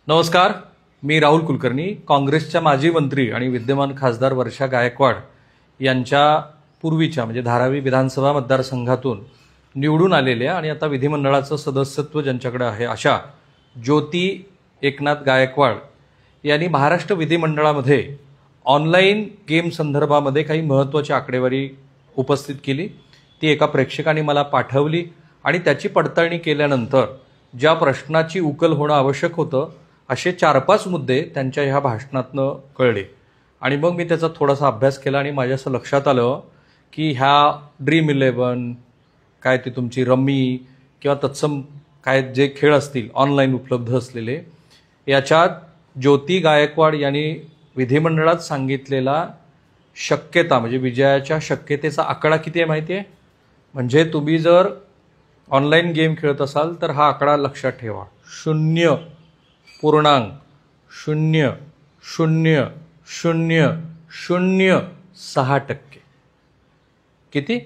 नमस्कार, मी राहुल कुलकर्णी. काँग्रेसच्या माजी मंत्री आणि विद्यमान खासदार वर्षा गायकवाड यांच्या पूर्वीच्या म्हणजे धारावी विधानसभा मतदारसंघातून निवडून आलेल्या आणि आता विधिमंडळाचं सदस्यत्व ज्यांच्याकडे आहे अशा ज्योती एकनाथ गायकवाड यांनी महाराष्ट्र विधिमंडळामध्ये ऑनलाईन गेम संदर्भामध्ये काही महत्त्वाची आकडेवारी उपस्थित केली. ती एका प्रेक्षकाने मला पाठवली आणि त्याची पडताळणी केल्यानंतर ज्या प्रश्नाची उकल होणं आवश्यक होतं असे 4-5 मुद्दे त्यांच्या ह्या भाषणातनं कळले आणि मग मी त्याचा थोडासा अभ्यास केला आणि माझ्या असं लक्षात आलं की ह्या ड्रीम11 काय ती तुमची रम्मी किंवा तत्सम काय जे खेळ असतील ऑनलाईन उपलब्ध असलेले याच्यात ज्योती गायकवाड यांनी विधिमंडळात सांगितलेला शक्यता म्हणजे विजयाच्या शक्यतेचा आकडा किती आहे माहिती आहे? म्हणजे तुम्ही जर ऑनलाईन गेम खेळत असाल तर हा आकडा लक्षात ठेवा, 0.000006%. किती?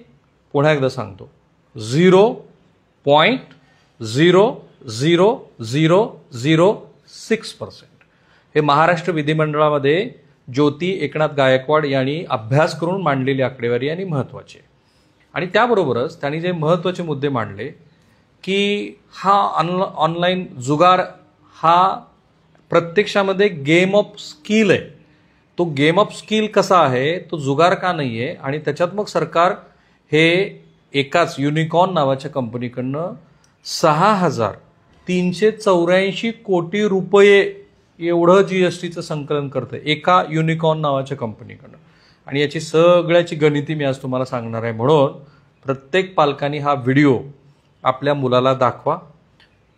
पुन्हा एकदा सांगतो, 0.000006%. हे महाराष्ट्र विधिमंडळामध्ये ज्योती एकनाथ गायकवाड यांनी अभ्यास करून मांडलेली आकडेवारी आणि महत्त्वाची. आणि त्याबरोबरच त्यांनी जे महत्त्वाचे मुद्दे मांडले की हा ऑनलाईन जुगार हा प्रत्यक्षामध्ये गेम ऑफ स्किल आहे. तो गेम ऑफ स्किल कसा आहे, तो जुगार का नाही आहे. आणि त्याच्यात मग सरकार हे एकाच युनिकॉर्न नावाच्या कंपनीकडनं 6,384 कोटी रुपये एवढं GSTचं संकलन करतं एका युनिकॉर्न नावाच्या कंपनीकडनं. आणि याची सगळ्याची गणिती मी आज तुम्हाला सांगणार आहे. म्हणून प्रत्येक पालकांनी हा व्हिडिओ आपल्या मुलाला दाखवा,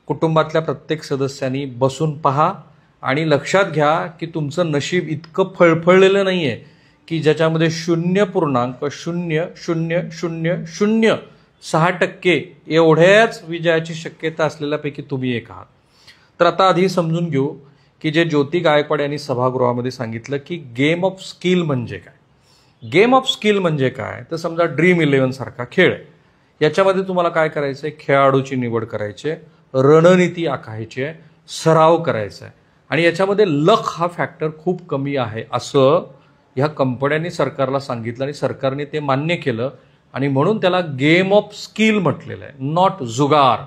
कुटुंबातल्या प्रत्येक सदस्यांनी बसून पहा आणि लक्षात घ्या की तुमचं नशीब इतकं फळफळलेलं नाही आहे की ज्याच्यामध्ये 0.000006% एवढ्याच विजयाची शक्यता असलेल्यापैकी तुम्ही एक आहात. तर आता आधी समजून घेऊ की जे ज्योती गायकवाड यांनी सभागृहामध्ये सांगितलं की गेम ऑफ स्किल म्हणजे काय. गेम ऑफ स्किल म्हणजे काय तर समजा ड्रीम11 सारखा खेळ आहे. याच्यामध्ये तुम्हाला काय करायचं आहे, खेळाडूची निवड करायची आहे, रणनीती आखायची आहे, सराव करायचा आहे आणि याच्यामध्ये लक हा फॅक्टर खूप कमी आहे असं ह्या कंपन्यांनी सरकारला सांगितलं आणि सरकारने ते मान्य केलं आणि म्हणून त्याला गेम ऑफ स्किल म्हटलेलं आहे, नॉट जुगार.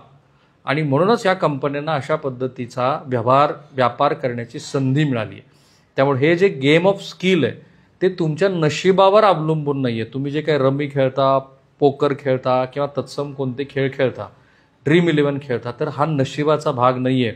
आणि म्हणूनच या कंपन्यांना अशा पद्धतीचा व्यापार करण्याची संधी मिळाली आहे. त्यामुळे हे जे गेम ऑफ स्किल आहे ते तुमच्या नशिबावर अवलंबून नाही आहे. तुम्ही जे काही रम्मी खेळता, पोकर खेळता किंवा तत्सम कोणते खेळ खेळता, ड्रीम11 खेळता, तर हा नशिबाचा भाग नाही आहे.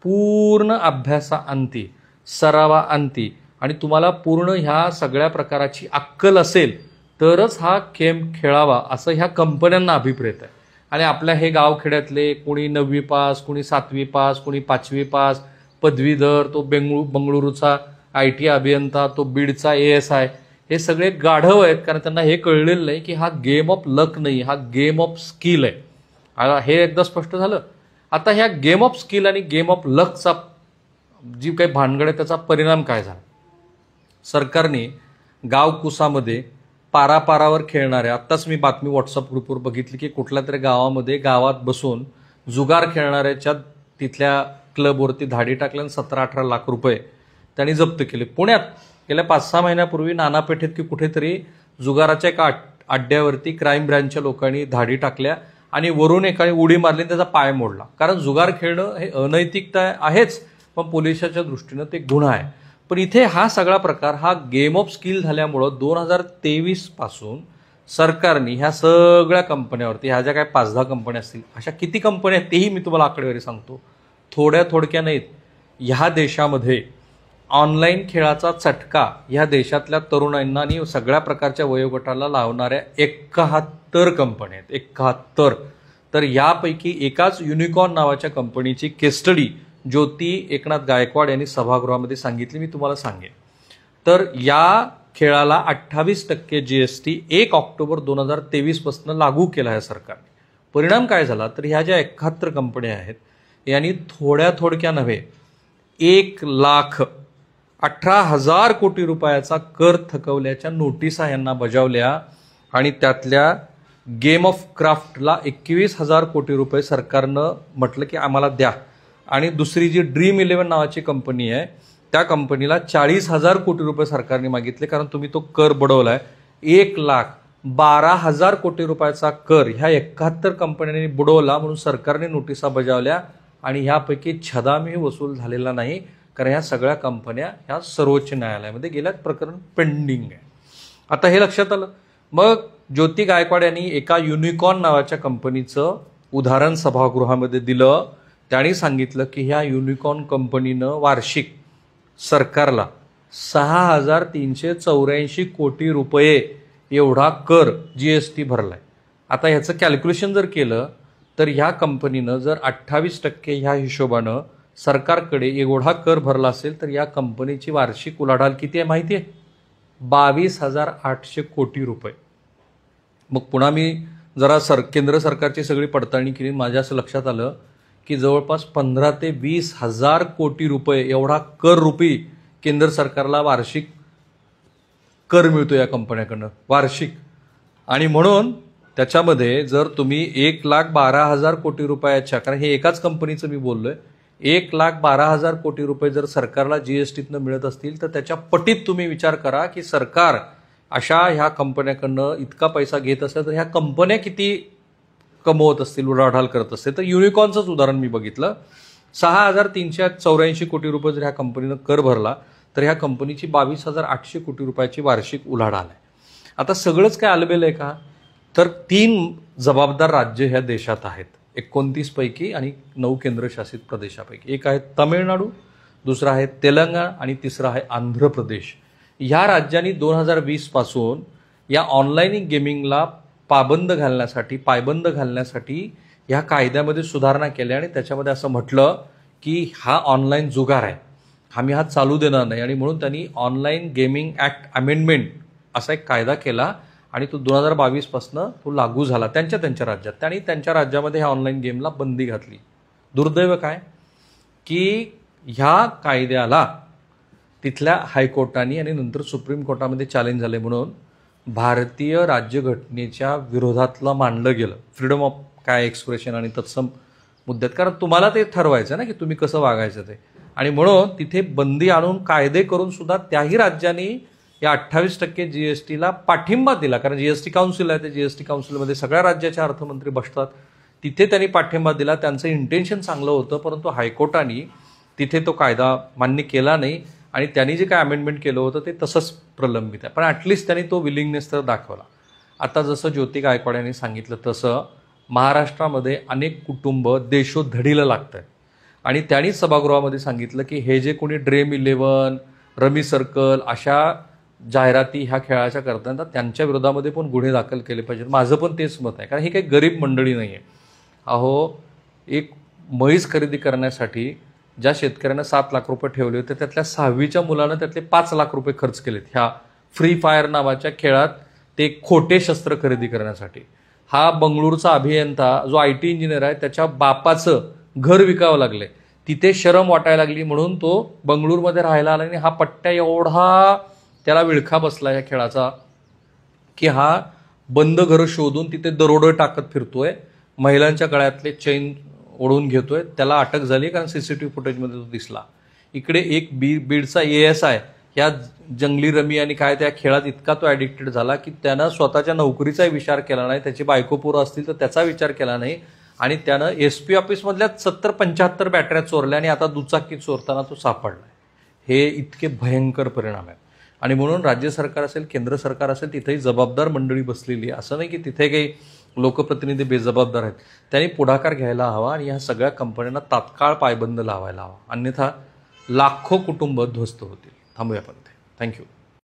पूर्ण अभ्यासाअंती, सरावाअंती आणि तुम्हाला पूर्ण ह्या सगळ्या प्रकाराची अक्कल असेल तरच हा गेम खेळावा असं ह्या कंपन्यांना अभिप्रेत आहे. आणि आपल्या हे गावखेड्यातले कोणी 9वी पास, कोणी 7वी पास, कोणी 5वी पास, पदवीधर, तो बंगळुरूचा IT अभियंता, तो बीडचा ASI, हे सगळे गाढव आहेत कारण त्यांना हे कळलेलं नाही की हा गेम ऑफ लक नाही, हा गेम ऑफ स्किल आहे. हे एकदा स्पष्ट झालं. आता ह्या गेम ऑफ स्किल आणि गेम ऑफ लकचा जी काही भानगड आहे त्याचा परिणाम काय झाला. सरकारने गावकुसामध्ये पारापारावर खेळणाऱ्या, आत्ताच मी बातमी व्हॉट्सअप ग्रुपवर बघितली की कुठल्या तरी गावात बसून जुगार खेळणाऱ्याच्या तिथल्या क्लबवरती धाडी टाकल्या 17-18 लाख रुपये त्यांनी जप्त केले. पुण्यात गेल्या 5-6 महिन्यापूर्वी नानापेठेत की कुठेतरी जुगाराच्या एका अड्ड्यावरती क्राईम ब्रँचच्या लोकांनी धाडी टाकल्या आणि वरून एकाने उडी मारली, त्याचा पाय मोडला. कारण जुगार खेळणं हे अनैतिकता आहेच पण पोलिसाच्या दृष्टीनं ते गुन्हा आहे. पण इथे हा सगळा प्रकार हा गेम ऑफ स्किल झाल्यामुळं 2023 पासून सरकारने ह्या सगळ्या कंपन्यावरती, ह्या ज्या काय 5-10 कंपन्या असतील, अशा किती कंपन्या आहेत तेही मी तुम्हाला आकडेवारी सांगतो, थोड्या नाहीत. ह्या देशामध्ये ऑनलाईन खेळाचा चटका ह्या देशातल्या तरुणांना आणि सगळ्या प्रकारच्या वयोगटाला लावणाऱ्या 71 कंपन्या आहेत, 71. तर यापैकी एकाच युनिकॉर्न नावाच्या कंपनीची केस स्टडी ज्योती एकनाथ गायकवाड यांनी सभागृहामध्ये सांगितली, मी तुम्हाला सांगेन. तर या खेळाला 28% GST 1 ऑक्टोबर 2023 पासून लागू केला आहे सरकारने. परिणाम काय झाला तर ह्या ज्या 71 कंपन्या आहेत यांनी थोड्या नव्हे 1,18,000 कोटी रुपयाचा कर थकवल्याच्या नोटिसा यांना बजावल्या आणि त्यातल्या गेम ऑफ क्राफ्टला 21,000 कोटी रुपये सरकारनं म्हटलं की आम्हाला द्या. आणि दुसरी जी Dream11 नावाची कंपनी आहे त्या कंपनीला 40,000 कोटी रुपये सरकारने मागितले, कारण तुम्ही तो कर बुडवलाय. 1,12,000 कोटी रुपयाचा कर ह्या 71 कंपन्यांनी बुडवला, म्हणून सरकारने नोटिसा बजावल्या आणि ह्यापैकी छदामही वसूल झालेला नाही, कारण ह्या सगळ्या कंपन्या ह्या सर्वोच्च न्यायालयामध्ये गेल्यात, प्रकरण पेंडिंग आहे. आता हे लक्षात आलं. मग ज्योती गायकवाड यांनी एका युनिकॉर्न नावाच्या कंपनीचं उदाहरण सभागृहामध्ये दिलं. त्यांनी सांगितलं की ह्या युनिकॉर्न कंपनीनं वार्षिक सरकारला 6,384 कोटी रुपये एवढा कर GST भरलाय. आता ह्याचं कॅल्क्युलेशन जर केलं तर ह्या कंपनीनं जर 28% ह्या हिशोबानं सरकारकडे एवढा कर भरला असेल तर या कंपनीची वार्षिक उलाढाल किती आहे माहिती आहे? 22,800 कोटी रुपये. मग पुन्हा मी जरा केंद्र सरकारची सगळी पडताळणी केली. माझ्या असं लक्षात आलं की जवळपास 15,000 ते 20,000 कोटी रुपये एवढा कर रुपी केंद्र सरकारला वार्षिक कर मिळतो या कंपन्याकडनं वार्षिक. आणि म्हणून त्याच्यामध्ये जर तुम्ही 1,12,000 कोटी रुपयाच्या, कारण हे एकाच कंपनीचं मी बोललोय, 1,12,000 कोटी रुपये जर सरकारला GSTतनं मिळत असतील तर त्याच्या पटीत तुम्ही विचार करा की सरकार अशा ह्या कंपन्याकडनं इतका पैसा घेत असेल तर ह्या कंपन्या किती कमवत असतील, उलाढाल करत असतील. तर युनिकॉर्नचंच उदाहरण मी बघितलं. 6,384 कोटी रुपये जर ह्या कंपनीनं कर भरला तर ह्या कंपनीची 22,800 कोटी रुपयाची वार्षिक उलाढाल आहे. आता सगळंच काय आलबेल आहे का? तर 3 जबाबदार राज्य ह्या देशात आहेत 29 पैकी आणि 9 केंद्रशासित प्रदेशापैकी. एक आहे तमिळनाडू, दुसरा आहे तेलंगणा आणि तिसरा आहे आंध्र प्रदेश. ह्या राज्यांनी 2020 पासून या ऑनलाईन गेमिंगला पायबंद घालण्यासाठी ह्या कायद्यामध्ये सुधारणा केल्या आणि त्याच्यामध्ये असं म्हटलं की हा ऑनलाईन जुगार आहे, आम्ही हा चालू देणार नाही. आणि म्हणून त्यांनी ऑनलाईन गेमिंग ॲक्ट अमेंडमेंट असा एक कायदा केला आणि तो 2022 पासून तो लागू झाला त्यांच्या राज्यात. त्यांनी त्यांच्या राज्यामध्ये ह्या ऑनलाईन गेमला बंदी घातली. दुर्दैव काय की ह्या कायद्याला तिथल्या हायकोर्टाने आणि नंतर सुप्रीम कोर्टामध्ये चॅलेंज झाले, म्हणून भारतीय राज्यघटनेच्या विरोधातलं मानलं गेलं. फ्रीडम ऑफ काय एक्सप्रेशन आणि तत्सम मुद्द्यात, कारण तुम्हाला ते ठरवायचं ना की तुम्ही कसं वागायचं ते. आणि म्हणून तिथे बंदी आणून कायदे करून सुद्धा त्याही राज्यांनी या 28% GSTला पाठिंबा दिला, कारण GST काउन्सिल आहे, ते GST काउन्सिलमध्ये सगळ्या राज्याचे अर्थमंत्री बसतात. तिथे त्यांनी पाठिंबा दिला. त्यांचं इंटेन्शन चांगलं होतं, परंतु हायकोर्टाने तिथे तो कायदा मान्य केला नाही आणि त्यांनी जे काय अमेंडमेंट केलं होतं ते तसंच प्रलंबित आहे. पण ॲटलिस्ट त्यांनी तो विलिंगनेस तर दाखवला. आता जसं ज्योती गायकवाड यांनी सांगितलं तसं महाराष्ट्रामध्ये अनेक कुटुंब देशोधडीला लागत आहेत आणि त्यांनी सभागृहामध्ये सांगितलं की हे जे कोणी Dream11, रमी सर्कल अशा जाहिराती ह्या खेळाच्या करतात त्यांच्या विरोधामध्ये पण गुन्हे दाखल केले पाहिजेत. माझं पण तेच मत आहे, कारण ही काही गरीब मंडळी नाही आहे. अहो, एक म्हैस खरेदी करण्यासाठी ज्या शेतकऱ्यांना 7 लाख रुपये ठेवले होते त्यातल्या 6वीच्या मुलानं त्यातले 5 लाख रुपये खर्च केलेत ह्या फ्री फायर नावाच्या खेळात, ते खोटे शस्त्र खरेदी करण्यासाठी. हा बंगळूरचा अभियंता जो IT इंजिनियर आहे त्याच्या बापाचं घर विकावं लागले, तिथे शरम वाटायला लागली म्हणून तो बंगळूरमध्ये राहायला आला आणि हा पट्ट्या एवढा त्याला विळखा बसला या खेळाचा की हा बंद घरं शोधून तिथे दरोडे टाकत फिरतोय, महिलांच्या गळ्यातले चैन ओढून घेतोय. त्याला अटक झाली कारण CCTV फुटेजमध्ये तो दिसला. इकडे एक बीडचा ASI ह्या जंगली रमी आणि काय त्या खेळात इतका तो ॲडिक्टेड झाला की त्यानं स्वतःच्या नोकरीचाही विचार केला नाही, त्याची बायको पोरं असतील तर त्याचा विचार केला नाही आणि त्यानं SP ऑफिसमधल्या 70-75 बॅटऱ्या चोरल्या आणि आता दुचाकी चोरताना तो सापडला. हे इतके भयंकर परिणाम आहेत. आणि म्हणून राज्य सरकार असेल, केंद्र सरकार असेल, तिथेही जबाबदार मंडळी बसलेली आहे. असं नाही की तिथे काही लोकप्रतिनिधी बेजबाबदार आहेत. त्यांनी पुढाकार घ्यायला हवा आणि ह्या सगळ्या कंपन्यांना तात्काळ पायबंद लावायला हवा, अन्यथा लाखो कुटुंब ध्वस्त होतील. थांबूया आपण इथे. थँक्यू.